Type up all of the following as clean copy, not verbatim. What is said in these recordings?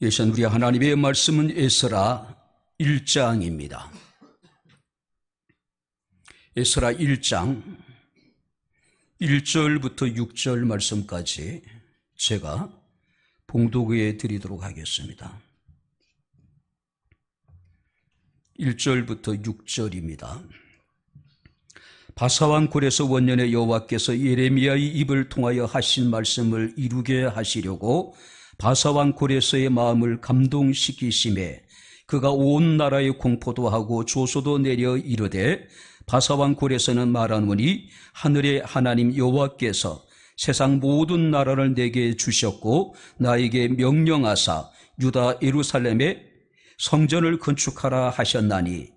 예전 우리 하나님의 말씀은 에스라 1장입니다. 에스라 1장 1절부터 6절 말씀까지 제가 봉독해 드리도록 하겠습니다. 1절부터 6절입니다. 바사왕 고레스 원년에 여호와께서 예레미야의 입을 통하여 하신 말씀을 이루게 하시려고 바사왕 고레스의 마음을 감동시키심에 그가 온 나라에 공포도 하고 조소도 내려 이르되 바사왕 고레스는 말하노니 하늘의 하나님 여호와께서 세상 모든 나라를 내게 주셨고 나에게 명령하사 유다 예루살렘에 성전을 건축하라 하셨나니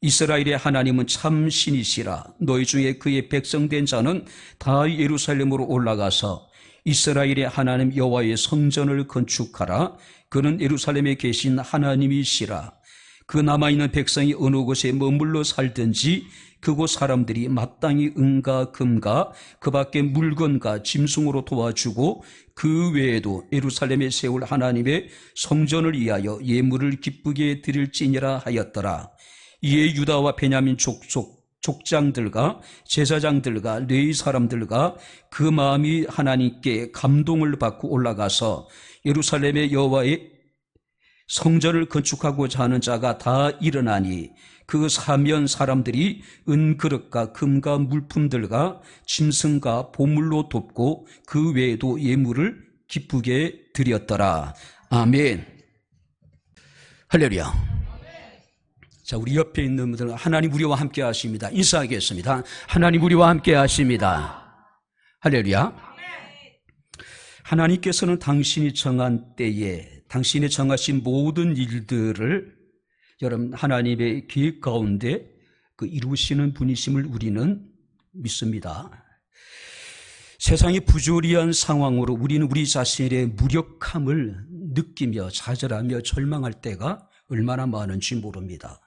이스라엘의 하나님은 참 신이시라. 너희 중에 그의 백성된 자는 다 예루살렘으로 올라가서 이스라엘의 하나님 여호와의 성전을 건축하라. 그는 예루살렘에 계신 하나님이시라. 그 남아있는 백성이 어느 곳에 머물러 살든지 그곳 사람들이 마땅히 은과 금과 그 밖에 물건과 짐승으로 도와주고 그 외에도 예루살렘에 세울 하나님의 성전을 위하여 예물을 기쁘게 드릴지니라 하였더라. 이에 유다와 베냐민 족장들과 제사장들과 레위 사람들과 그 마음이 하나님께 감동을 받고 올라가서 예루살렘의 여호와의 성전을 건축하고자 하는 자가 다 일어나니 그 사면 사람들이 은그릇과 금과 물품들과 짐승과 보물로 돕고 그 외에도 예물을 기쁘게 드렸더라. 아멘. 할렐루야. 자, 우리 옆에 있는 분들 하나님 우리와 함께 하십니다. 인사하겠습니다. 하나님 우리와 함께 하십니다. 할렐루야. 하나님께서는 당신이 정한 때에 당신이 정하신 모든 일들을 여러분 하나님의 계획 가운데 이루시는 분이심을 우리는 믿습니다. 세상이 부조리한 상황으로 우리는 우리 자신의 무력함을 느끼며 좌절하며 절망할 때가 얼마나 많은지 모릅니다.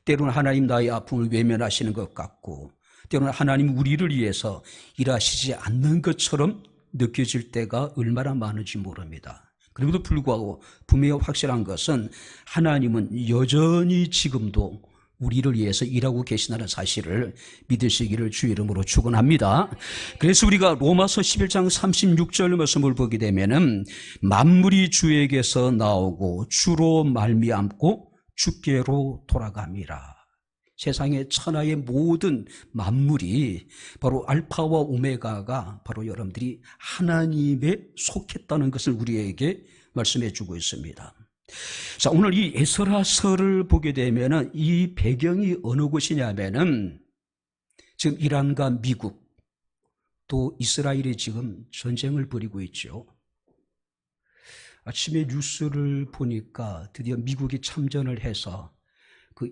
때로는 하나님 나의 아픔을 외면하시는 것 같고 때로는 하나님 우리를 위해서 일하시지 않는 것처럼 느껴질 때가 얼마나 많은지 모릅니다. 그럼에도 불구하고 분명히 확실한 것은 하나님은 여전히 지금도 우리를 위해서 일하고 계시다는 사실을 믿으시기를 주의 이름으로 축원합니다. 그래서 우리가 로마서 11장 36절 말씀을 보게 되면은 만물이 주에게서 나오고 주로 말미암고 주께로 돌아갑니다. 세상의 천하의 모든 만물이 바로 알파와 오메가가 바로 여러분들이 하나님에 속했다는 것을 우리에게 말씀해 주고 있습니다. 자, 오늘 이 에스라서를 보게 되면은 이 배경이 어느 곳이냐면은 지금 이란과 미국 또 이스라엘이 지금 전쟁을 벌이고 있죠. 아침에 뉴스를 보니까 드디어 미국이 참전을 해서 그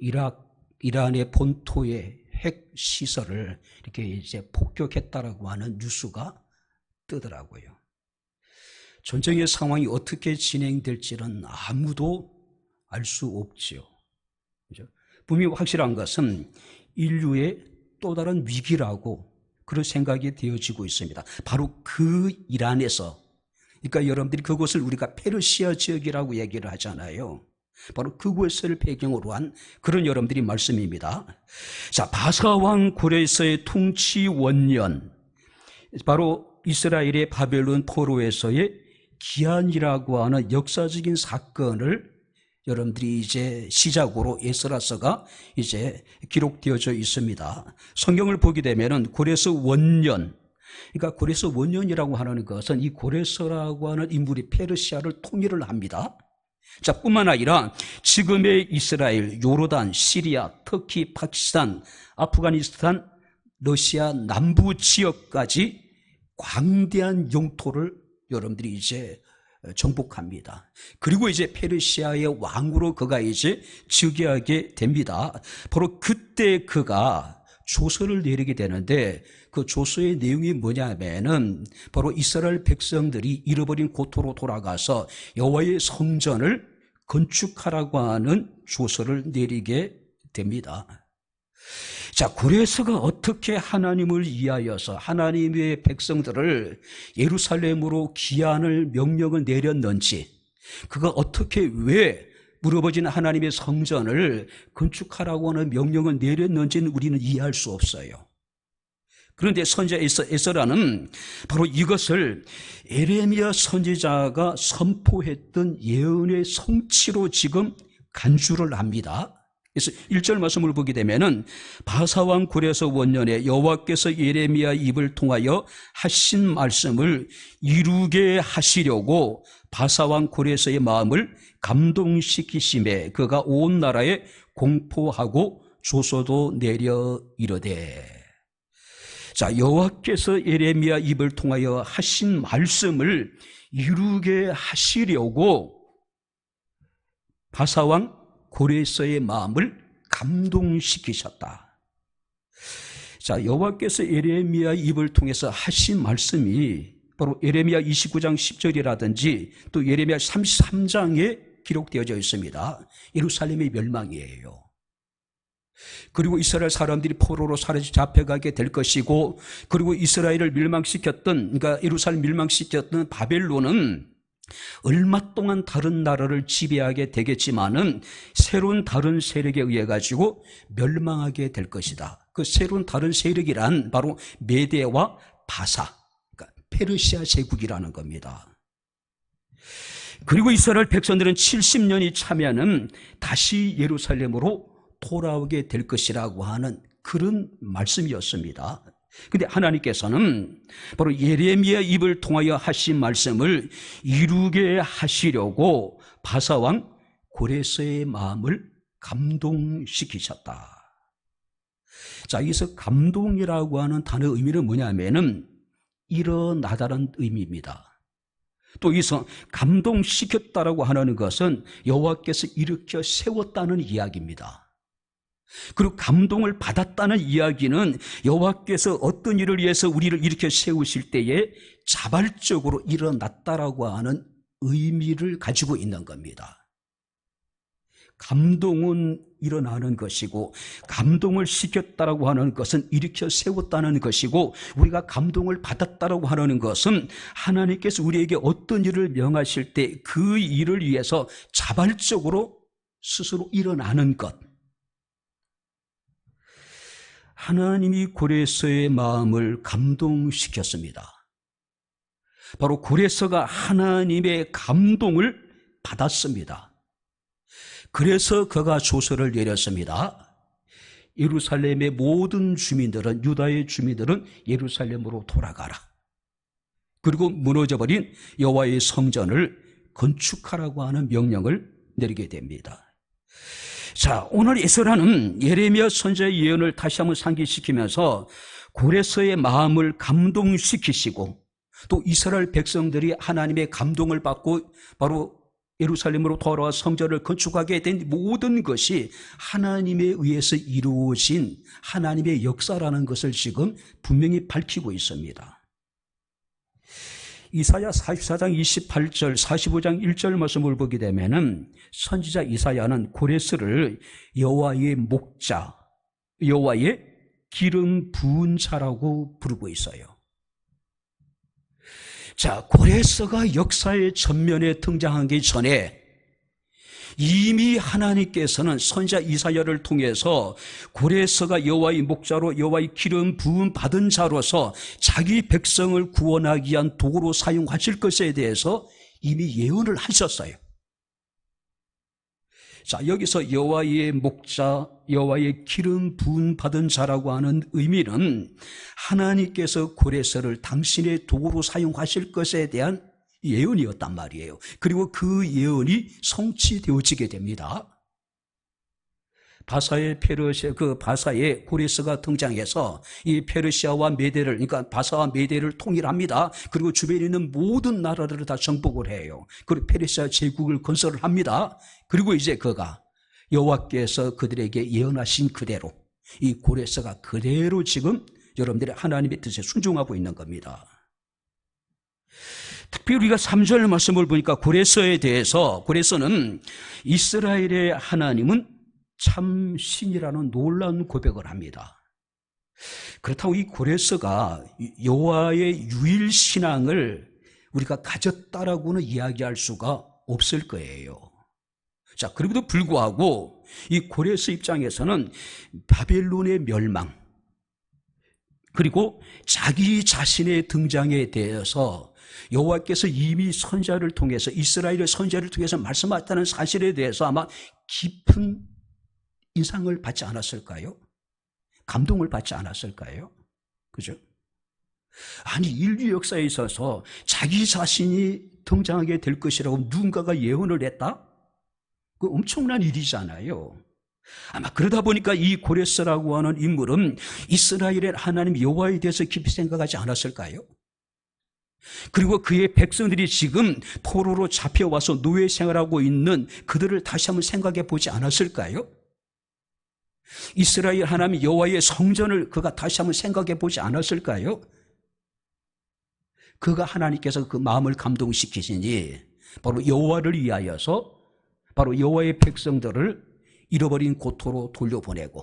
이란의 본토의 핵 시설을 이렇게 이제 폭격했다라고 하는 뉴스가 뜨더라고요. 전쟁의 상황이 어떻게 진행될지는 아무도 알 수 없지요. 그죠? 분명히 확실한 것은 인류의 또 다른 위기라고 그런 생각이 되어지고 있습니다. 바로 그 이란에서, 그러니까 여러분들이 그곳을 우리가 페르시아 지역이라고 얘기를 하잖아요. 바로 그곳을 배경으로 한 그런 여러분들이 말씀입니다. 자, 바사왕 고레스의 통치 원년, 바로 이스라엘의 바벨론 포로에서의 기한이라고 하는 역사적인 사건을 여러분들이 이제 시작으로 에스라서가 이제 기록되어져 있습니다. 성경을 보게 되면은 고레스 원년, 그러니까 고레스 원년이라고 하는 것은 이 고레스라고 하는 인물이 페르시아를 통일을 합니다. 자, 뿐만 아니라 지금의 이스라엘, 요르단, 시리아, 터키, 파키스탄, 아프가니스탄, 러시아 남부 지역까지 광대한 영토를 여러분들이 이제 정복합니다. 그리고 이제 페르시아의 왕으로 그가 이제 즉위하게 됩니다. 바로 그때 그가 조서를 내리게 되는데 그 조서의 내용이 뭐냐면은 바로 이스라엘 백성들이 잃어버린 고토로 돌아가서 여호와의 성전을 건축하라고 하는 조서를 내리게 됩니다. 자, 고레스가 어떻게 하나님을 위하여서 하나님의 백성들을 예루살렘으로 귀환을 명령을 내렸는지 그가 어떻게 왜 물어보진 하나님의 성전을 건축하라고 하는 명령을 내렸는지는 우리는 이해할 수 없어요. 그런데 선지자 에스라는 바로 이것을 에레미야 선지자가 선포했던 예언의 성취로 지금 간주를 합니다. 그래서 1절 말씀을 보게 되면은 바사왕 고레스 원년에 여호와께서 예레미야 입을 통하여 하신 말씀을 이루게 하시려고 바사왕 고레스의 마음을 감동시키심에 그가 온 나라에 공포하고 조서도 내려 이르되. 자, 여호와께서 예레미야 입을 통하여 하신 말씀을 이루게 하시려고 바사왕 고레스의 마음을 감동시키셨다. 자, 여호와께서 예레미야 입을 통해서 하신 말씀이 바로 예레미야 29장 10절이라든지 또 예레미야 33장에 기록되어져 있습니다. 예루살렘의 멸망이에요. 그리고 이스라엘 사람들이 포로로 잡혀가게 될 것이고, 그리고 이스라엘을 멸망시켰던, 그러니까 예루살렘 멸망시켰던 바벨론은 얼마 동안 다른 나라를 지배하게 되겠지만은 새로운 다른 세력에 의해 가지고 멸망하게 될 것이다. 그 새로운 다른 세력이란 바로 메대와 바사, 그러니까 페르시아 제국이라는 겁니다. 그리고 이스라엘 백성들은 70년이 차면은 다시 예루살렘으로 돌아오게 될 것이라고 하는 그런 말씀이었습니다. 근데 하나님께서는 바로 예레미야 입을 통하여 하신 말씀을 이루게 하시려고 바사왕 고레스의 마음을 감동시키셨다. 자, 여기서 감동이라고 하는 단어의 의미는 뭐냐면은 일어나다라는 의미입니다. 또 여기서 감동시켰다라고 하는 것은 여호와께서 일으켜 세웠다는 이야기입니다. 그리고 감동을 받았다는 이야기는 여호와께서 어떤 일을 위해서 우리를 일으켜 세우실 때에 자발적으로 일어났다라고 하는 의미를 가지고 있는 겁니다. 감동은 일어나는 것이고, 감동을 시켰다라고 하는 것은 일으켜 세웠다는 것이고, 우리가 감동을 받았다라고 하는 것은 하나님께서 우리에게 어떤 일을 명하실 때 그 일을 위해서 자발적으로 스스로 일어나는 것. 하나님이 고레스의 마음을 감동시켰습니다. 바로 고레스가 하나님의 감동을 받았습니다. 그래서 그가 조서를 내렸습니다. 예루살렘의 모든 주민들은, 유다의 주민들은 예루살렘으로 돌아가라. 그리고 무너져버린 여호와의 성전을 건축하라고 하는 명령을 내리게 됩니다. 자, 오늘 에스라는 예레미야 선지자의 예언을 다시 한번 상기시키면서 고레스의 마음을 감동시키시고, 또 이스라엘 백성들이 하나님의 감동을 받고 바로 예루살렘으로 돌아와 성전을 건축하게 된 모든 것이 하나님에 의해서 이루어진 하나님의 역사라는 것을 지금 분명히 밝히고 있습니다. 이사야 44장 28절, 45장 1절 말씀을 보게 되면은 선지자 이사야는 고레스를 여호와의 목자, 여호와의 기름 부은 자라고 부르고 있어요. 자, 고레스가 역사의 전면에 등장하기 전에 이미 하나님께서는 선지자 이사야를 통해서 고레스가 여호와의 목자로, 여호와의 기름 부음 받은 자로서 자기 백성을 구원하기 위한 도구로 사용하실 것에 대해서 이미 예언을 하셨어요. 자, 여기서 여호와의 목자, 여호와의 기름 부음 받은 자라고 하는 의미는 하나님께서 고레스를 당신의 도구로 사용하실 것에 대한 예언이었단 말이에요. 그리고 그 예언이 성취되어지게 됩니다. 바사의 바사의 고레스가 등장해서 이 페르시아와 메대를, 그러니까 바사와 메대를 통일합니다. 그리고 주변에 있는 모든 나라들을 다 정복을 해요. 그리고 페르시아 제국을 건설을 합니다. 그리고 이제 그가 여호와께서 그들에게 예언하신 그대로 이 고레스가 그대로 지금 여러분들이 하나님의 뜻에 순종하고 있는 겁니다. 특별히 우리가 3절 말씀을 보니까 고레스에 대해서, 고레스는 이스라엘의 하나님은 참 신이라는 놀라운 고백을 합니다. 그렇다고 이 고레스가 여호와의 유일신앙을 우리가 가졌다라고는 이야기할 수가 없을 거예요. 자, 그럼에도 불구하고 이 고레스 입장에서는 바벨론의 멸망, 그리고 자기 자신의 등장에 대해서 여호와께서 이미 선지자를 통해서, 이스라엘의 선지자를 통해서 말씀하셨다는 사실에 대해서 아마 깊은 인상을 받지 않았을까요? 감동을 받지 않았을까요? 그죠? 아니, 인류 역사에 있어서 자기 자신이 등장하게 될 것이라고 누군가가 예언을 했다? 그 엄청난 일이잖아요. 아마 그러다 보니까 이 고레스라고 하는 인물은 이스라엘의 하나님 여호와에 대해서 깊이 생각하지 않았을까요? 그리고 그의 백성들이 지금 포로로 잡혀와서 노예 생활하고 있는 그들을 다시 한번 생각해 보지 않았을까요? 이스라엘 하나님 여호와의 성전을 그가 다시 한번 생각해 보지 않았을까요? 그가 하나님께서 그 마음을 감동시키시니 바로 여호와를 위하여서, 바로 여호와의 백성들을 잃어버린 고토로 돌려보내고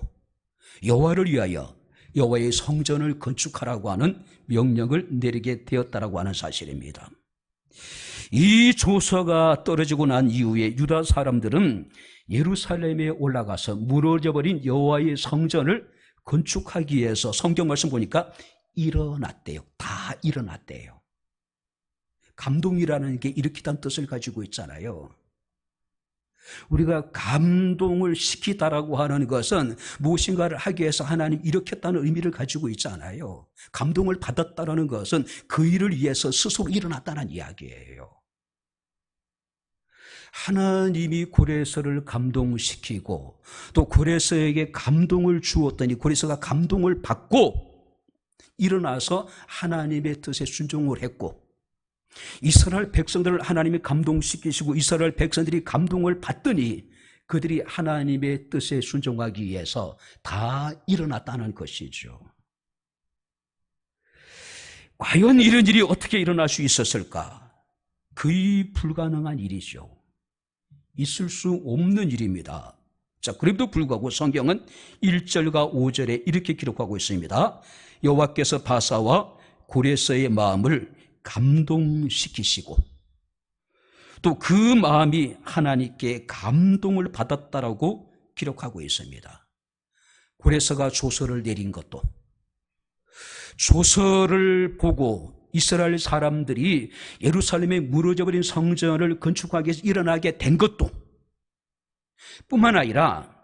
여호와를 위하여 여호와의 성전을 건축하라고 하는 명령을 내리게 되었다라고 하는 사실입니다. 이 조서가 떨어지고 난 이후에 유다 사람들은 예루살렘에 올라가서 무너져버린 여호와의 성전을 건축하기 위해서 성경 말씀 보니까 일어났대요. 다 일어났대요. 감동이라는 게 일으키다는 뜻을 가지고 있잖아요. 우리가 감동을 시키다라고 하는 것은 무엇인가를 하기 위해서 하나님 일으켰다는 의미를 가지고 있잖아요. 감동을 받았다는 것은 그 일을 위해서 스스로 일어났다는 이야기예요. 하나님이 고레스를 감동시키고 또 고레스에게 감동을 주었더니 고레스가 감동을 받고 일어나서 하나님의 뜻에 순종을 했고, 이스라엘 백성들을 하나님이 감동시키시고 이스라엘 백성들이 감동을 받더니 그들이 하나님의 뜻에 순종하기 위해서 다 일어났다는 것이죠. 과연 이런 일이 어떻게 일어날 수 있었을까? 거의 불가능한 일이죠. 있을 수 없는 일입니다. 자, 그럼에도 불구하고 성경은 1절과 5절에 이렇게 기록하고 있습니다. 여호와께서 바사와 고레스의 마음을 감동시키시고 또 그 마음이 하나님께 감동을 받았다라고 기록하고 있습니다. 고레스가 조서를 내린 것도, 조서를 보고 이스라엘 사람들이 예루살렘에 무너져버린 성전을 건축하기 위해서 일어나게 된 것도, 뿐만 아니라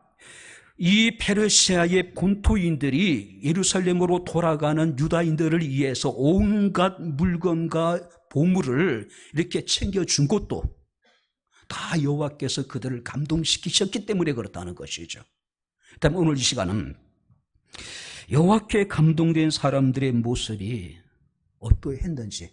이 페르시아의 본토인들이 예루살렘으로 돌아가는 유다인들을 위해서 온갖 물건과 보물을 이렇게 챙겨준 것도 다 여호와께서 그들을 감동시키셨기 때문에 그렇다는 것이죠. 그다음 오늘 이 시간은 여호와께 감동된 사람들의 모습이 어떠했는지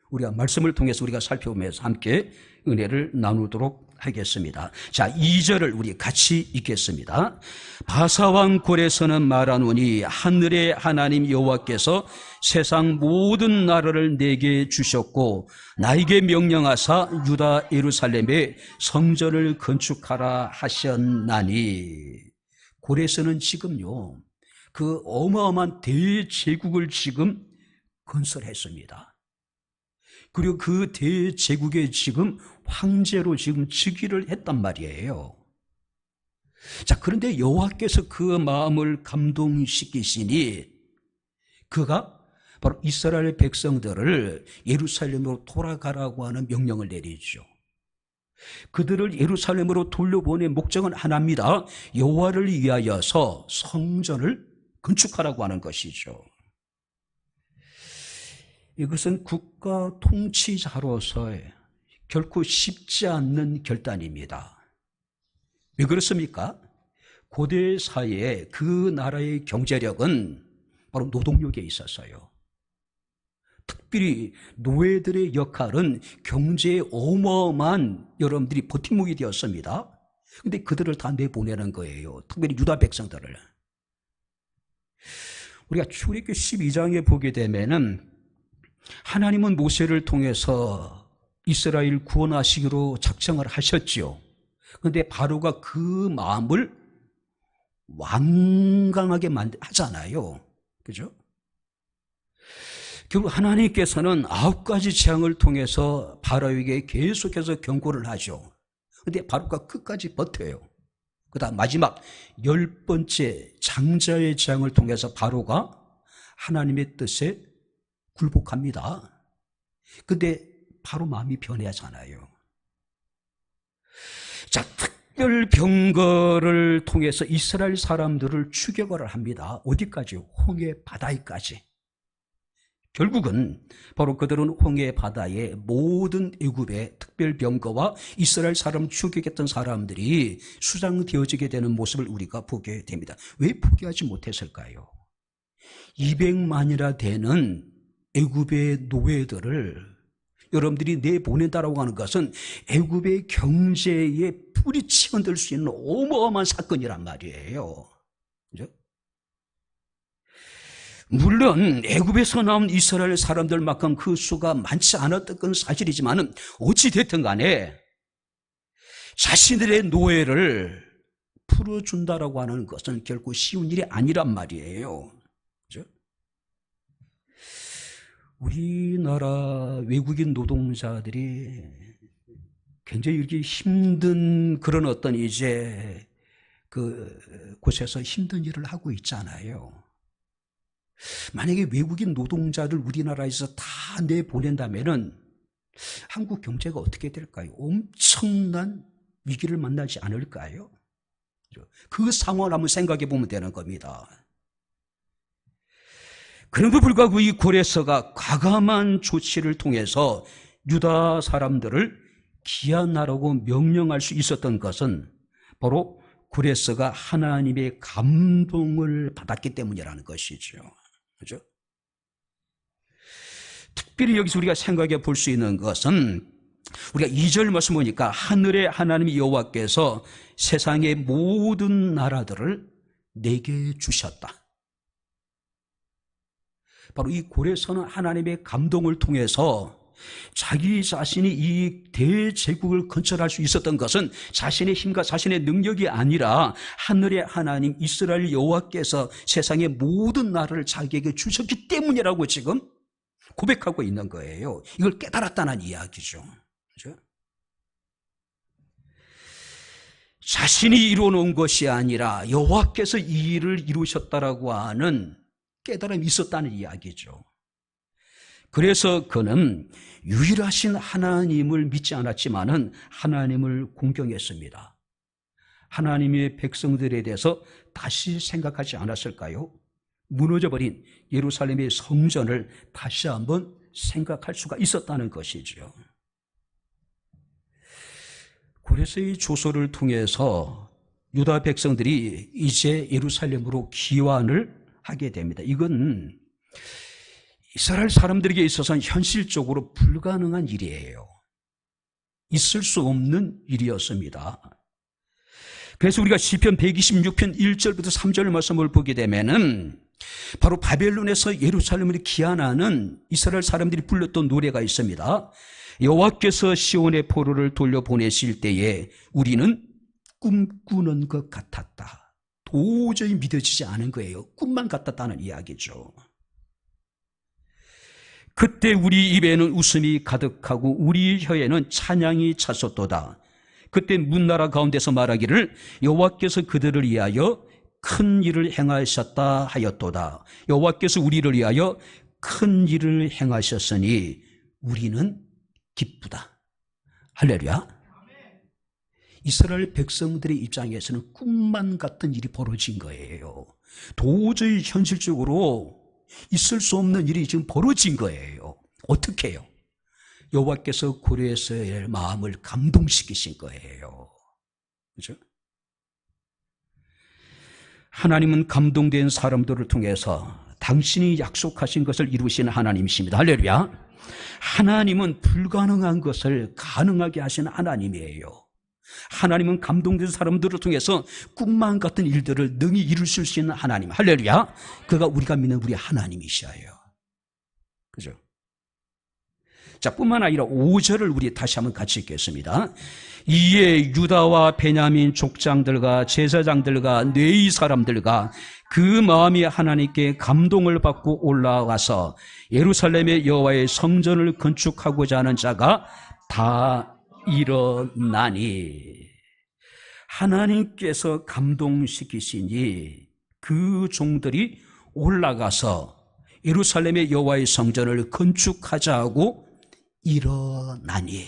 우리가 말씀을 통해서 우리가 살펴보면서 함께 은혜를 나누도록 하겠습니다. 자, 2절을 우리 같이 읽겠습니다. 바사왕 고레스는 말하노니 하늘의 하나님 여호와께서 세상 모든 나라를 내게 주셨고 나에게 명령하사 유다 예루살렘에 성전을 건축하라 하셨나니. 고레스는 지금요, 그 어마어마한 대제국을 지금 건설했습니다. 그리고 그 대제국의 지금 황제로 지금 즉위를 했단 말이에요. 자, 그런데 여호와께서 그 마음을 감동시키시니 그가 바로 이스라엘 백성들을 예루살렘으로 돌아가라고 하는 명령을 내리죠. 그들을 예루살렘으로 돌려보낸 목적은 하나입니다. 여호와를 위하여서 성전을 건축하라고 하는 것이죠. 이것은 국가 통치자로서의 결코 쉽지 않는 결단입니다. 왜 그렇습니까? 고대 사회에 그 나라의 경제력은 바로 노동력에 있었어요. 특별히 노예들의 역할은 경제에 어마어마한 여러분들이 버팀목이 되었습니다. 그런데 그들을 다 내보내는 거예요. 특별히 유다 백성들을. 우리가 출애굽기 12장에 보게 되면은 하나님은 모세를 통해서 이스라엘 구원하시기로 작정을 하셨지요. 그런데 바로가 그 마음을 완강하게 하잖아요. 그죠? 결국 하나님께서는 9가지 재앙을 통해서 바로에게 계속해서 경고를 하죠. 그런데 바로가 끝까지 버텨요. 그 다음 마지막 10번째 장자의 재앙을 통해서 바로가 하나님의 뜻에 굴복합니다. 근데 바로 마음이 변하잖아요. 자, 특별 병거를 통해서 이스라엘 사람들을 추격을 합니다. 어디까지요? 홍해 바다에까지. 결국은 바로 그들은 홍해 바다에 모든 애굽의 특별 병거와 이스라엘 사람 추격했던 사람들이 수장되어지게 되는 모습을 우리가 보게 됩니다. 왜 포기하지 못했을까요? 200만이나 되는 애굽의 노예들을 여러분들이 내보낸다라고 하는 것은 애굽의 경제에 뿌리치 흔들 수 있는 어마어마한 사건이란 말이에요. 그죠? 물론 애굽에서 나온 이스라엘 사람들만큼 그 수가 많지 않았던 건 사실이지만 어찌됐든 간에 자신들의 노예를 풀어준다라고 하는 것은 결코 쉬운 일이 아니란 말이에요. 그죠? 우리나라 외국인 노동자들이 굉장히 이렇게 힘든 그런 어떤 이제 그 곳에서 힘든 일을 하고 있잖아요. 만약에 외국인 노동자를 우리나라에서 다 내보낸다면은 한국 경제가 어떻게 될까요? 엄청난 위기를 만나지 않을까요? 그 상황을 한번 생각해 보면 되는 겁니다. 그럼에도 불구하고 이 고레서가 과감한 조치를 통해서 유다 사람들을 귀환하라고 명령할 수 있었던 것은 바로 고레서가 하나님의 감동을 받았기 때문이라는 것이죠. 그죠? 특별히 여기서 우리가 생각해 볼 수 있는 것은 우리가 2절 말씀 보니까 하늘의 하나님 여호와께서 세상의 모든 나라들을 내게 주셨다. 바로 이 고레서는 하나님의 감동을 통해서 자기 자신이 이 대제국을 건설할 수 있었던 것은 자신의 힘과 자신의 능력이 아니라 하늘의 하나님 이스라엘 여호와께서 세상의 모든 나라를 자기에게 주셨기 때문이라고 지금 고백하고 있는 거예요. 이걸 깨달았다는 이야기죠. 그렇죠? 자신이 이루어놓은 것이 아니라 여호와께서 이 일을 이루셨다라고 하는 깨달음이 있었다는 이야기죠. 그래서 그는 유일하신 하나님을 믿지 않았지만은 하나님을 공경했습니다. 하나님의 백성들에 대해서 다시 생각하지 않았을까요? 무너져버린 예루살렘의 성전을 다시 한번 생각할 수가 있었다는 것이죠. 고레서의 조서를 통해서 유다 백성들이 이제 예루살렘으로 귀환을 하게 됩니다. 이건 이스라엘 사람들에게 있어서는 현실적으로 불가능한 일이에요. 있을 수 없는 일이었습니다. 그래서 우리가 시편 126편 1절부터 3절 말씀을 보게 되면은 바로 바벨론에서 예루살렘을 귀환하는 이스라엘 사람들이 불렀던 노래가 있습니다. 여호와께서 시온의 포로를 돌려보내실 때에 우리는 꿈꾸는 것 같았다. 도저히 믿어지지 않은 거예요. 꿈만 같았다는 이야기죠. 그때 우리 입에는 웃음이 가득하고 우리 혀에는 찬양이 찼었도다. 그때 문나라 가운데서 말하기를 여호와께서 그들을 위하여 큰 일을 행하셨다 하였도다. 여호와께서 우리를 위하여 큰 일을 행하셨으니 우리는 기쁘다. 할렐루야. 이스라엘 백성들의 입장에서는 꿈만 같은 일이 벌어진 거예요. 도저히 현실적으로 있을 수 없는 일이 지금 벌어진 거예요. 어떻게 해요? 여호와께서 고레서의 마음을 감동시키신 거예요. 그렇죠? 하나님은 감동된 사람들을 통해서 당신이 약속하신 것을 이루시는 하나님이십니다. 할렐루야. 하나님은 불가능한 것을 가능하게 하시는 하나님이에요. 하나님은 감동된 사람들을 통해서 꿈만 같은 일들을 능히 이루실 수 있는 하나님. 할렐루야. 그가 우리가 믿는 우리 하나님이셔요. 그죠? 자, 뿐만 아니라 5절을 우리 다시 한번 같이 읽겠습니다. 이에 유다와 베냐민 족장들과 제사장들과 뇌의 사람들과 그 마음이 하나님께 감동을 받고 올라가서 예루살렘의 여호와의 성전을 건축하고자 하는 자가 다 일어나니, 하나님께서 감동시키시니 그 종들이 올라가서 예루살렘의 여호와의 성전을 건축하자 하고 일어나니.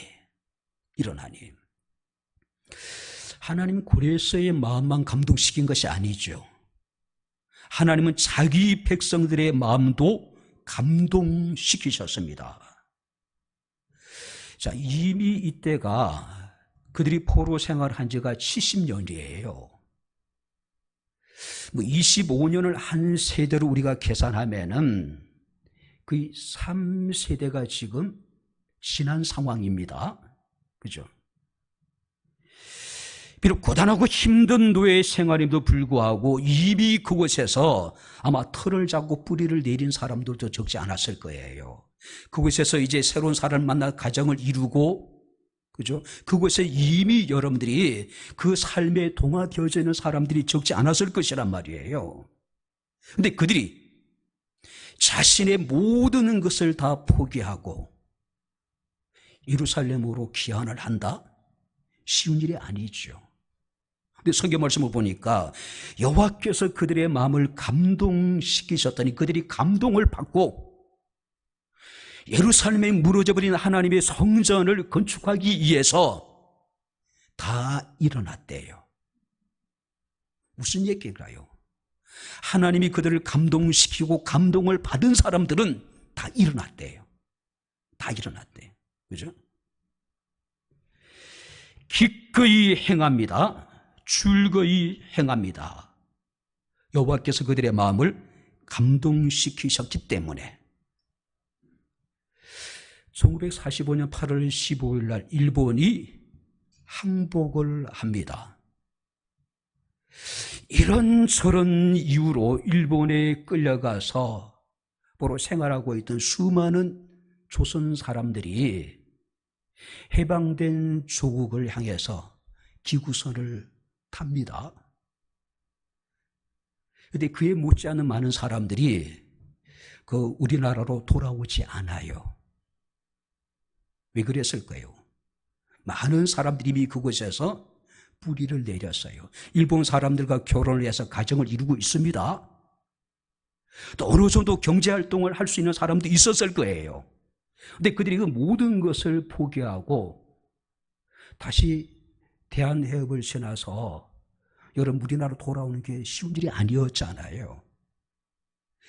하나님 고레스의 마음만 감동시킨 것이 아니죠. 하나님은 자기 백성들의 마음도 감동시키셨습니다. 자, 이미 이때가 그들이 포로 생활한 지가 70년이에요. 25년을 한 세대로 우리가 계산하면은 거의 3세대가 지금 지난 상황입니다. 그죠? 비록 고단하고 힘든 노예 생활임에도 불구하고 이미 그곳에서 아마 털을 잡고 뿌리를 내린 사람들도 적지 않았을 거예요. 그곳에서 이제 새로운 사람을 만나 가정을 이루고, 그죠? 그곳에 이미 여러분들이 그 삶에 동화되어져 있는 사람들이 적지 않았을 것이란 말이에요. 근데 그들이 자신의 모든 것을 다 포기하고 예루살렘으로 귀환을 한다? 쉬운 일이 아니죠. 근데 성경 말씀을 보니까 여호와께서 그들의 마음을 감동시키셨더니 그들이 감동을 받고 예루살렘에 무너져버린 하나님의 성전을 건축하기 위해서 다 일어났대요. 무슨 얘기일까요? 하나님이 그들을 감동시키고 감동을 받은 사람들은 다 일어났대요. 다 일어났대요. 그죠? 기꺼이 행합니다. 즐거이 행합니다. 여호와께서 그들의 마음을 감동시키셨기 때문에. 1945년 8월 15일 날 일본이 항복을 합니다. 이런저런 이유로 일본에 끌려가서 보러 생활하고 있던 수많은 조선 사람들이 해방된 조국을 향해서 기구선을 탑니다. 그런데 그에 못지않은 많은 사람들이 우리나라로 돌아오지 않아요. 왜 그랬을까요? 많은 사람들이 이미 그곳에서 뿌리를 내렸어요. 일본 사람들과 결혼을 해서 가정을 이루고 있습니다. 또 어느 정도 경제활동을 할 수 있는 사람도 있었을 거예요. 그런데 그들이 그 모든 것을 포기하고 다시 대한해협을 지나서 여러분 우리나라로 돌아오는 게 쉬운 일이 아니었잖아요.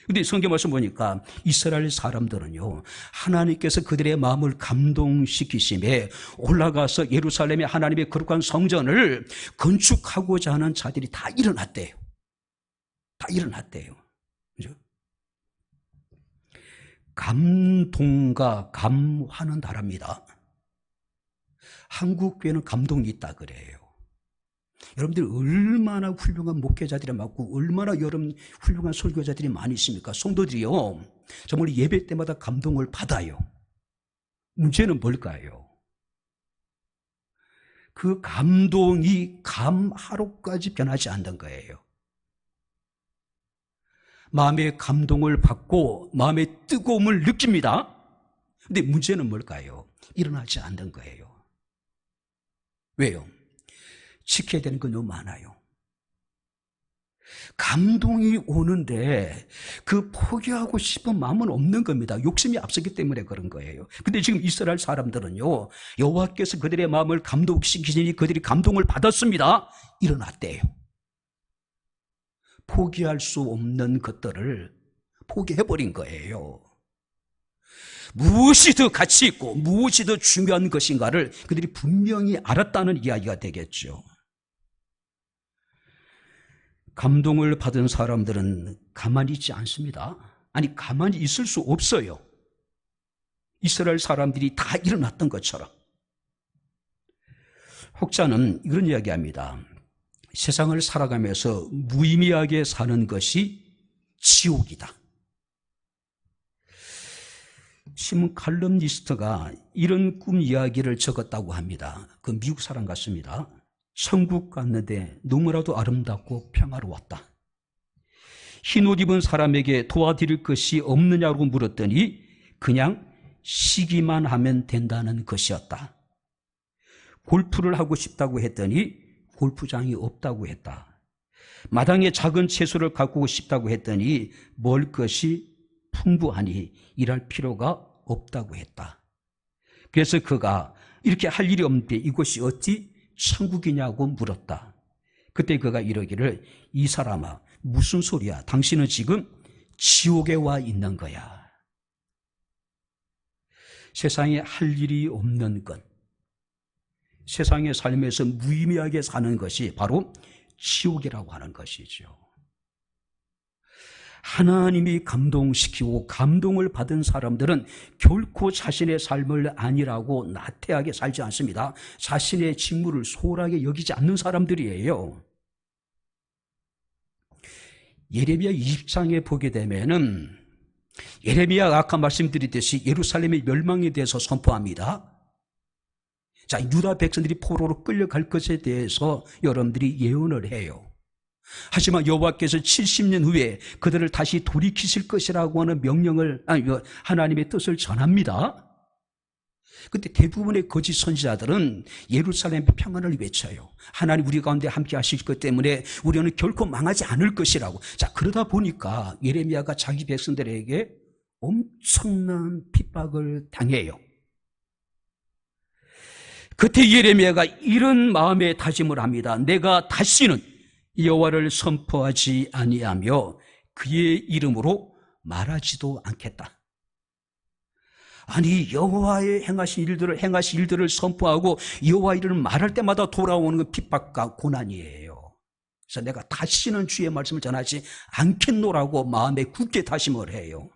그런데 성경 말씀 보니까 이스라엘 사람들은요, 하나님께서 그들의 마음을 감동시키심에 올라가서 예루살렘의 하나님의 거룩한 성전을 건축하고자 하는 자들이 다 일어났대요. 다 일어났대요. 그죠? 감동과 감화는 다릅니다. 한국 교회는 감동이 있다 그래요. 여러분들 얼마나 훌륭한 목회자들이 많고 얼마나 여러분 훌륭한 설교자들이 많이 있습니까? 성도들이요, 정말 예배 때마다 감동을 받아요. 문제는 뭘까요? 그 감동이 감하루까지 변하지 않는 거예요. 마음의 감동을 받고 마음의 뜨거움을 느낍니다. 근데 문제는 뭘까요? 일어나지 않는 거예요. 왜요? 지켜야 되는 건 너무 많아요. 감동이 오는데 그 포기하고 싶은 마음은 없는 겁니다. 욕심이 앞서기 때문에 그런 거예요. 근데 지금 이스라엘 사람들은요, 여호와께서 그들의 마음을 감동시키시니 그들이 감동을 받았습니다. 일어났대요. 포기할 수 없는 것들을 포기해버린 거예요. 무엇이 더 가치 있고 무엇이 더 중요한 것인가를 그들이 분명히 알았다는 이야기가 되겠죠. 감동을 받은 사람들은 가만히 있지 않습니다. 아니, 가만히 있을 수 없어요. 이스라엘 사람들이 다 일어났던 것처럼. 혹자는 이런 이야기합니다. 세상을 살아가면서 무의미하게 사는 것이 지옥이다. 심 칼럼니스트가 이런 꿈 이야기를 적었다고 합니다. 그 미국 사람 같습니다. 천국 갔는데 너무나도 아름답고 평화로웠다. 흰옷 입은 사람에게 도와드릴 것이 없느냐고 물었더니 그냥 쉬기만 하면 된다는 것이었다. 골프를 하고 싶다고 했더니 골프장이 없다고 했다. 마당에 작은 채소를 가꾸고 싶다고 했더니 먹을 것이 풍부하니 일할 필요가 없다고 했다. 그래서 그가 이렇게 할 일이 없는데 이곳이 어찌 천국이냐고 물었다. 그때 그가 이러기를, 이 사람아, 무슨 소리야? 당신은 지금 지옥에 와 있는 거야. 세상에 할 일이 없는 것, 세상의 삶에서 무의미하게 사는 것이 바로 지옥이라고 하는 것이죠. 하나님이 감동시키고 감동을 받은 사람들은 결코 자신의 삶을 아니라고 나태하게 살지 않습니다. 자신의 직무를 소홀하게 여기지 않는 사람들이에요. 예레미야 20장에 보게 되면은 예레미야가 아까 말씀드렸듯이 예루살렘의 멸망에 대해서 선포합니다. 자, 유다 백성들이 포로로 끌려갈 것에 대해서 여러분들이 예언을 해요. 하지만 여호와께서 70년 후에 그들을 다시 돌이키실 것이라고 하는 명령을, 하나님의 뜻을 전합니다. 그때 대부분의 거짓 선지자들은 예루살렘의 평안을 외쳐요. 하나님 우리 가운데 함께 하실 것 때문에 우리는 결코 망하지 않을 것이라고. 자, 그러다 보니까 예레미야가 자기 백성들에게 엄청난 핍박을 당해요. 그때 예레미야가 이런 마음의 다짐을 합니다. 내가 다시는 여호와를 선포하지 아니하며 그의 이름으로 말하지도 않겠다. 아니, 여호와의 행하신 일들을 선포하고 여호와 이름을 말할 때마다 돌아오는 그 핍박과 고난이에요. 그래서 내가 다시는 주의 말씀을 전하지 않겠노라고 마음에 굳게 다짐을 해요.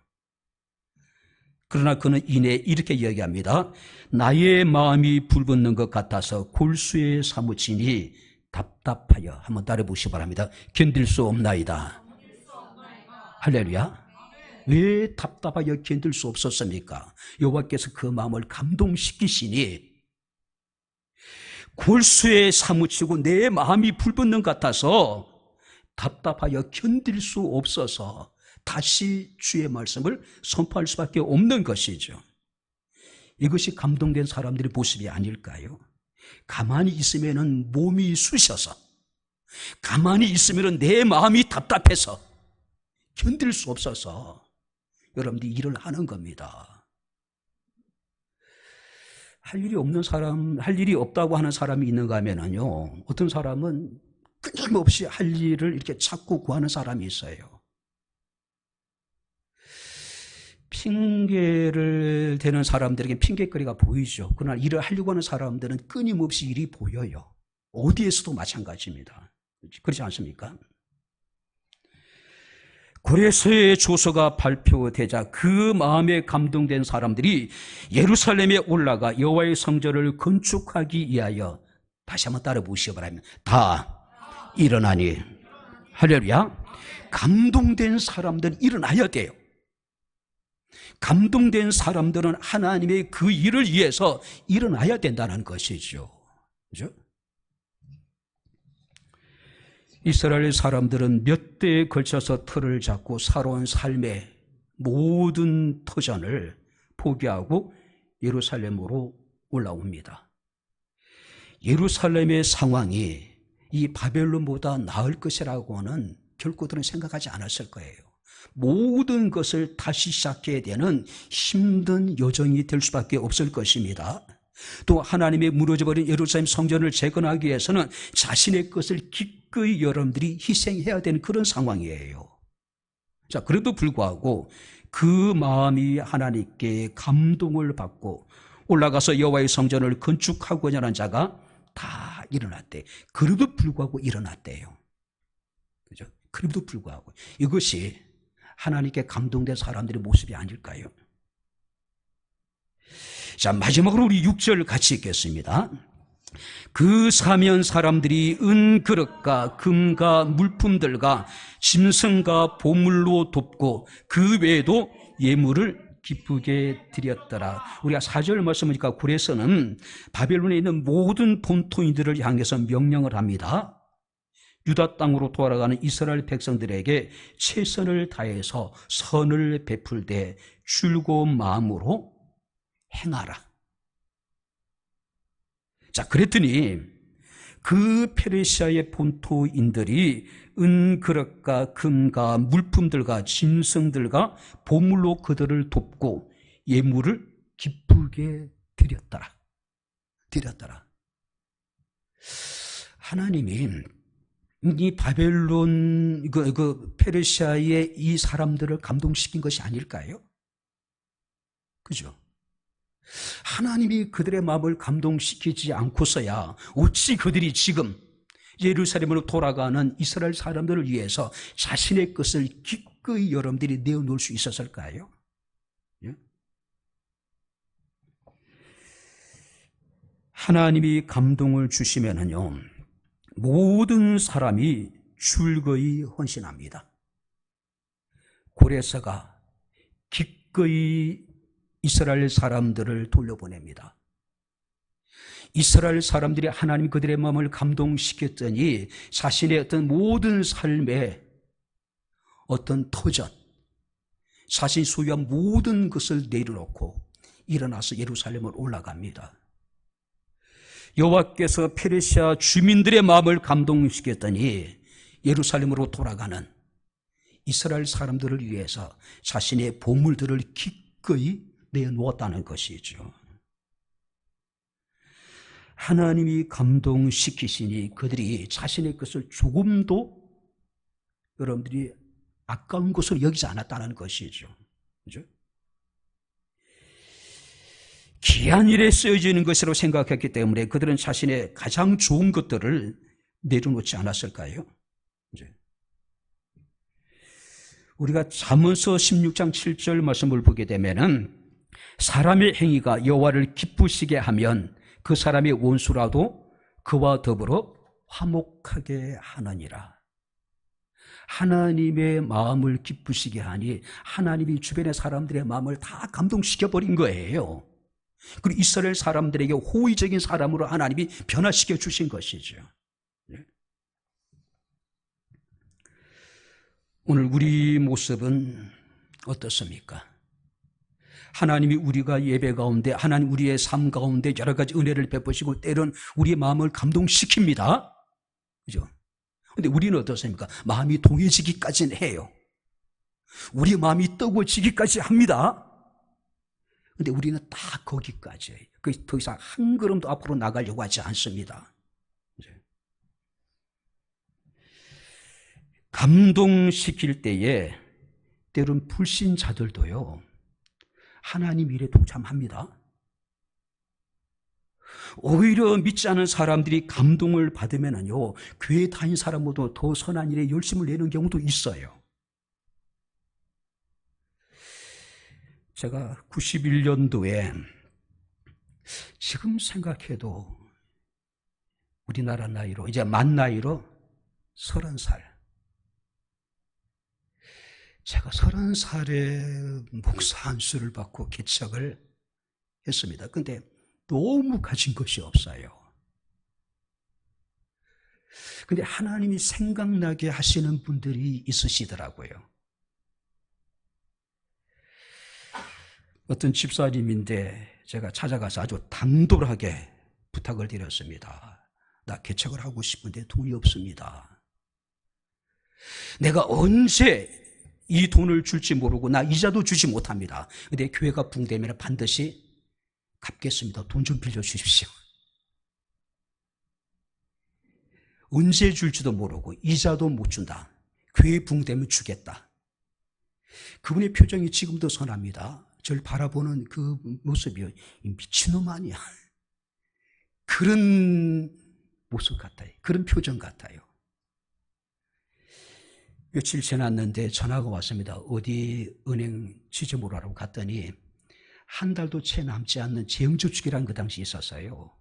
그러나 그는 이내 이렇게 이야기합니다. 나의 마음이 불붙는 것 같아서 골수에 사무치니 답답하여. 한번 따라 보시기 바랍니다. 견딜 수 없나이다. 할렐루야. 왜 답답하여 견딜 수 없었습니까? 여호와께서 그 마음을 감동시키시니 골수에 사무치고 내 마음이 불붙는 것 같아서 답답하여 견딜 수 없어서 다시 주의 말씀을 선포할 수밖에 없는 것이죠. 이것이 감동된 사람들의 모습이 아닐까요? 가만히 있으면 몸이 쑤셔서, 가만히 있으면 내 마음이 답답해서 견딜 수 없어서 여러분들이 일을 하는 겁니다. 할 일이 없는 사람, 할 일이 없다고 하는 사람이 있는가 하면요, 어떤 사람은 끊임없이 할 일을 이렇게 찾고 구하는 사람이 있어요. 핑계를 대는 사람들에게 핑계거리가 보이죠. 그러나 일을 하려고 하는 사람들은 끊임없이 일이 보여요. 어디에서도 마찬가지입니다. 그렇지 않습니까? 고레스의 조서가 발표되자 그 마음에 감동된 사람들이 예루살렘에 올라가 여호와의 성전을 건축하기 위하여, 다시 한번 따라 보시기 바랍니다. 다 일어나니. 할렐루야. 감동된 사람들은 일어나야 돼요. 감동된 사람들은 하나님의 그 일을 위해서 일어나야 된다는 것이죠. 그죠? 이스라엘 사람들은 몇 대에 걸쳐서 틀을 잡고 살아온 삶의 모든 터전을 포기하고 예루살렘으로 올라옵니다. 예루살렘의 상황이 이 바벨론보다 나을 것이라고는 결코 그들은 생각하지 않았을 거예요. 모든 것을 다시 시작해야 되는 힘든 여정이 될 수밖에 없을 것입니다. 또 하나님의 무너져버린 예루살렘 성전을 재건하기 위해서는 자신의 것을 기꺼이 여러분들이 희생해야 되는 그런 상황이에요. 자, 그래도 불구하고 그 마음이 하나님께 감동을 받고 올라가서 여호와의 성전을 건축하고자 하는 자가 다 일어났대. 그래도 불구하고 일어났대요. 그죠? 그래도 불구하고 이것이 하나님께 감동된 사람들의 모습이 아닐까요? 자, 마지막으로 우리 6절 같이 읽겠습니다. 그 사면 사람들이 은 그릇과 금과 물품들과 짐승과 보물로 돕고 그 외에도 예물을 기쁘게 드렸더라. 우리가 4절 말씀하니까 고레스는 바벨론에 있는 모든 본토인들을 향해서 명령을 합니다. 유다 땅으로 돌아가는 이스라엘 백성들에게 최선을 다해서 선을 베풀되 즐거운 마음으로 행하라. 자, 그랬더니 그 페르시아의 본토인들이 은그릇과 금과 물품들과 짐승들과 보물로 그들을 돕고 예물을 기쁘게 드렸더라. 하나님이 이 바벨론 페르시아의 이 사람들을 감동시킨 것이 아닐까요? 그죠? 하나님이 그들의 마음을 감동시키지 않고서야 어찌 그들이 지금 예루살렘으로 돌아가는 이스라엘 사람들을 위해서 자신의 것을 기꺼이 여러분들이 내어놓을 수 있었을까요? 예? 하나님이 감동을 주시면은요, 모든 사람이 즐거이 헌신합니다. 고레스가 기꺼이 이스라엘 사람들을 돌려보냅니다. 이스라엘 사람들이 하나님 그들의 마음을 감동시켰더니 자신의 어떤 모든 삶의 어떤 터전, 자신이 소유한 모든 것을 내려놓고 일어나서 예루살렘을 올라갑니다. 여호와께서 페르시아 주민들의 마음을 감동시켰더니 예루살렘으로 돌아가는 이스라엘 사람들을 위해서 자신의 보물들을 기꺼이 내놓았다는 것이죠. 하나님이 감동시키시니 그들이 자신의 것을 조금도 여러분들이 아까운 것으로 여기지 않았다는 것이죠. 그죠? 귀한 일에 쓰여지는 것으로 생각했기 때문에 그들은 자신의 가장 좋은 것들을 내려놓지 않았을까요? 이제 우리가 잠언서 16장 7절 말씀을 보게 되면은 사람의 행위가 여호와를 기쁘시게 하면 그 사람의 원수라도 그와 더불어 화목하게 하느니라. 하나님의 마음을 기쁘시게 하니 하나님이 주변의 사람들의 마음을 다 감동시켜버린 거예요. 그리고 이스라엘 사람들에게 호의적인 사람으로 하나님이 변화시켜 주신 것이죠. 오늘 우리 모습은 어떻습니까? 하나님이 우리가 예배 가운데, 하나님 우리의 삶 가운데 여러 가지 은혜를 베푸시고 때론 우리의 마음을 감동시킵니다. 그죠? 근데 우리는 어떻습니까? 마음이 동해지기까지는 해요. 우리의 마음이 뜨거워지기까지 합니다. 근데 우리는 다 거기까지예요. 더 이상 한 걸음도 앞으로 나가려고 하지 않습니다. 감동시킬 때에 때론 불신자들도요, 하나님 일에 동참합니다. 오히려 믿지 않은 사람들이 감동을 받으면요, 교회 다닌 사람보다 더 선한 일에 열심을 내는 경우도 있어요. 제가 91년도에 지금 생각해도 우리나라 나이로 이제 만 나이로 30살. 제가 30살에 목사 안수를 받고 개척을 했습니다. 근데 너무 가진 것이 없어요. 근데 하나님이 생각나게 하시는 분들이 있으시더라고요. 어떤 집사님인데 제가 찾아가서 아주 당돌하게 부탁을 드렸습니다. 나 개척을 하고 싶은데 돈이 없습니다. 내가 언제 이 돈을 줄지 모르고 나 이자도 주지 못합니다. 근데 교회가 붕되면 반드시 갚겠습니다. 돈 좀 빌려주십시오. 언제 줄지도 모르고 이자도 못 준다. 교회 붕되면 주겠다. 그분의 표정이 지금도 선합니다. 저를 바라보는 그 모습이 미친놈 아니야. 그런 모습 같아요. 그런 표정 같아요. 며칠 지났는데 전화가 왔습니다. 어디 은행 지점으로 하라고 갔더니 한 달도 채 남지 않는 재형저축이라는 그 당시 있었어요.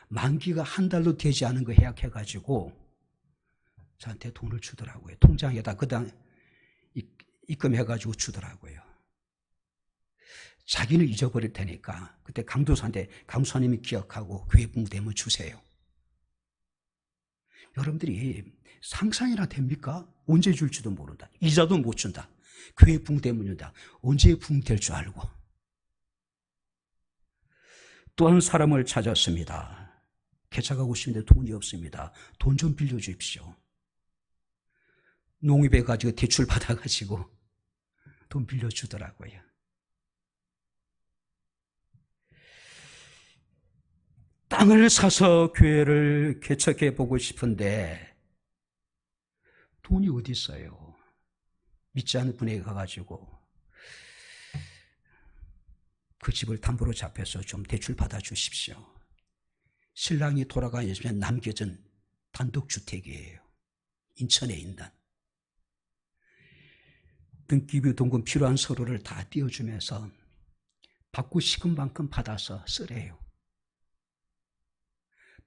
만기가 한 달도 되지 않은 거 해약해가지고 저한테 돈을 주더라고요. 통장에다 그당 입금해가지고 주더라고요. 자기는 잊어버릴 테니까 그때 강도사인데 강도사님이 기억하고 교회 붕대면 주세요. 여러분들이 상상이나 됩니까? 언제 줄지도 모른다. 이자도 못 준다. 교회 붕대문이다. 언제 붕될 줄 알고. 또 한 사람을 찾았습니다. 개차 가고 싶은데 돈이 없습니다. 돈 좀 빌려주십시오. 농협에 가지고 대출 받아가지고 돈 빌려주더라고요. 땅을 사서 교회를 개척해 보고 싶은데 돈이 어디 있어요? 믿지 않는 분에게 가가지고 그 집을 담보로 잡혀서 좀 대출 받아 주십시오. 신랑이 돌아가시면 남겨진 단독주택이에요. 인천에 있는. 등기부 동금 필요한 서류를 다 띄워주면서 받고 싶은 만큼 받아서 쓰래요.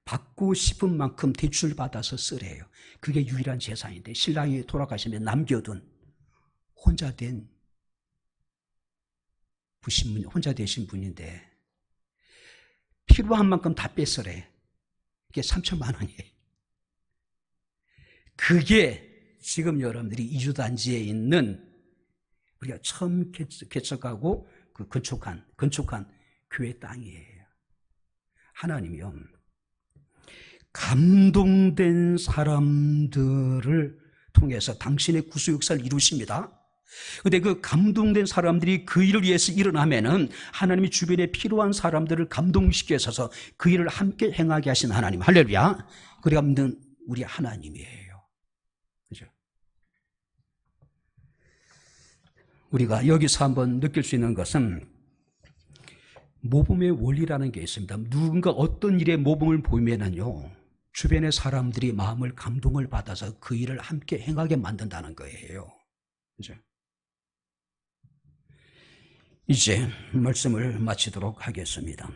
받고 싶은 만큼 대출 받아서 쓰래요. 그게 유일한 재산인데 신랑이 돌아가시면 남겨둔 혼자 되신 분인데 필요한 만큼 다 뺐으래. 그게 3천만 원이에요. 그게 지금 여러분들이 이주단지에 있는 우리가 처음 개척하고 그 건축한 교회 땅이에요. 하나님이요, 감동된 사람들을 통해서 당신의 구수 역사를 이루십니다. 그런데 그 감동된 사람들이 그 일을 위해서 일어나면은 하나님이 주변에 필요한 사람들을 감동시켜서 그 일을 함께 행하게 하신 하나님, 할렐루야. 그래가 믿는 우리 하나님이에요. 그죠? 우리가 여기서 한번 느낄 수 있는 것은 모범의 원리라는 게 있습니다. 누군가 어떤 일에 모범을 보이면은요, 주변의 사람들이 마음을 감동을 받아서 그 일을 함께 행하게 만든다는 거예요. 그죠? 이제 말씀을 마치도록 하겠습니다.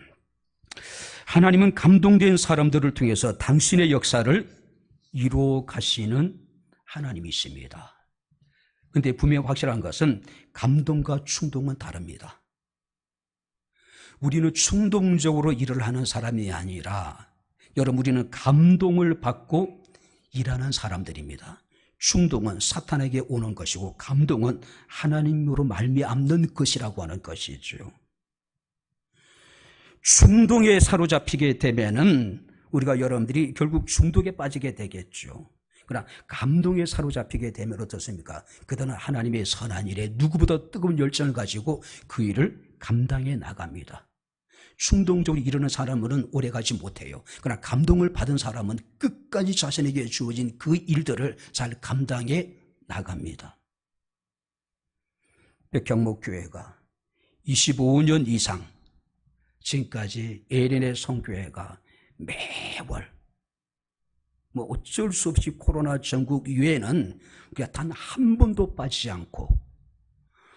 하나님은 감동된 사람들을 통해서 당신의 역사를 이루어 가시는 하나님이십니다. 그런데 분명히 확실한 것은 감동과 충동은 다릅니다. 우리는 충동적으로 일을 하는 사람이 아니라 여러분, 우리는 감동을 받고 일하는 사람들입니다. 충동은 사탄에게 오는 것이고 감동은 하나님으로 말미암는 것이라고 하는 것이죠. 충동에 사로잡히게 되면은 우리가 여러분들이 결국 중독에 빠지게 되겠죠. 그러나 감동에 사로잡히게 되면 어떻습니까? 그들은 하나님의 선한 일에 누구보다 뜨거운 열정을 가지고 그 일을 감당해 나갑니다. 충동적으로 이루는 사람은 오래가지 못해요. 그러나 감동을 받은 사람은 끝까지 자신에게 주어진 그 일들을 잘 감당해 나갑니다. 백향목교회가 25년 이상 지금까지 에덴의 성교회가 매월 어쩔 수 없이 코로나 전국 이외에는 우리가 단 한 번도 빠지지 않고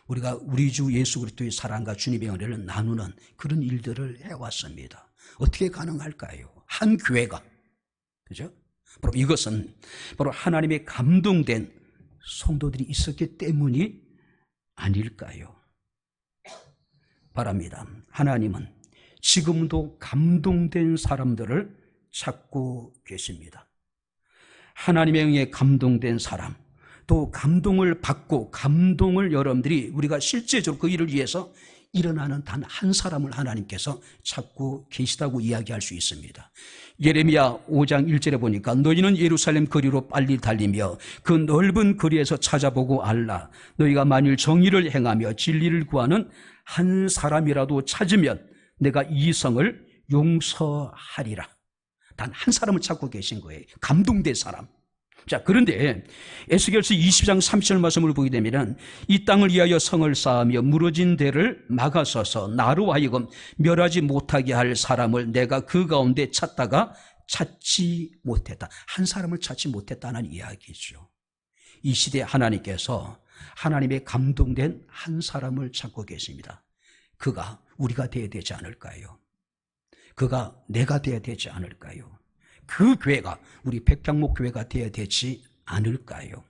우리가 우리 주 예수 그리스도의 사랑과 주님의 은혜를 나누는 그런 일들을 해왔습니다. 어떻게 가능할까요? 한 교회가, 그죠? 바로 이것은 바로 하나님의 감동된 성도들이 있었기 때문이 아닐까요? 바랍니다. 하나님은 지금도 감동된 사람들을 찾고 계십니다. 하나님의 은혜에 감동된 사람, 또 감동을 받고 감동을 여러분들이 우리가 실제적으로 그 일을 위해서 일어나는 단 한 사람을 하나님께서 찾고 계시다고 이야기할 수 있습니다. 예레미야 5장 1절에 보니까 너희는 예루살렘 거리로 빨리 달리며 그 넓은 거리에서 찾아보고 알라. 너희가 만일 정의를 행하며 진리를 구하는 한 사람이라도 찾으면 내가 이 성을 용서하리라. 단 한 사람을 찾고 계신 거예요. 감동된 사람. 자, 그런데 에스겔서 20장 30절 말씀을 보게 되면 이 땅을 위하여 성을 쌓으며 무너진 데를 막아서서 나로 하여금 멸하지 못하게 할 사람을 내가 그 가운데 찾다가 찾지 못했다. 한 사람을 찾지 못했다는 이야기죠. 이 시대에 하나님께서 하나님의 감동된 한 사람을 찾고 계십니다. 그가 우리가 되어야 되지 않을까요? 그가 내가 되어야 되지 않을까요? 그 교회가 우리 백향목 교회가 되어야 되지 않을까요?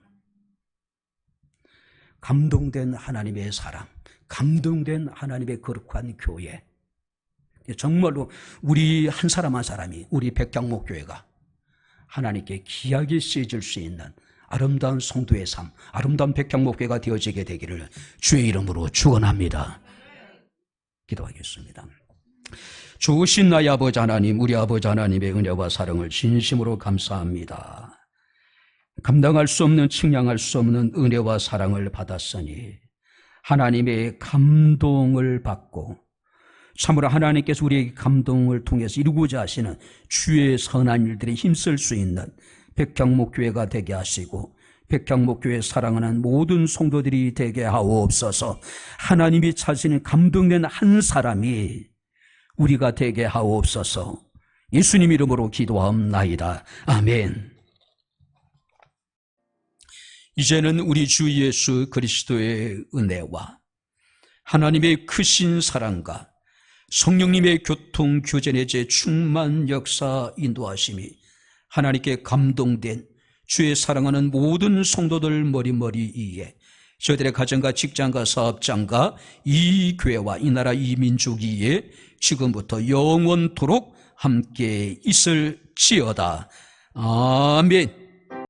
감동된 하나님의 사람, 감동된 하나님의 거룩한 교회, 정말로 우리 한 사람 한 사람이 우리 백향목 교회가 하나님께 귀하게 쓰여질 수 있는 아름다운 성도의 삶, 아름다운 백향목회가 되어지게 되기를 주의 이름으로 축원합니다. 기도하겠습니다. 좋으신 나의 아버지 하나님, 우리 아버지 하나님의 은혜와 사랑을 진심으로 감사합니다. 감당할 수 없는, 측량할 수 없는 은혜와 사랑을 받았으니 하나님의 감동을 받고 참으로 하나님께서 우리에게 감동을 통해서 이루고자 하시는 주의 선한 일들에 힘쓸 수 있는 백향목교회가 되게 하시고 백향목교회 사랑하는 모든 성도들이 되게 하옵소서. 하나님이 찾으시는 감동된 한 사람이 우리가 되게 하옵소서. 예수님 이름으로 기도하옵나이다. 아멘. 이제는 우리 주 예수 그리스도의 은혜와 하나님의 크신 사랑과 성령님의 교통, 교제내제 충만 역사 인도하심이 하나님께 감동된 주의 사랑하는 모든 성도들 머리머리 위에 저희들의 가정과 직장과 사업장과 이 교회와 이 나라 이 민족 위에 지금부터 영원토록 함께 있을지어다. 아멘.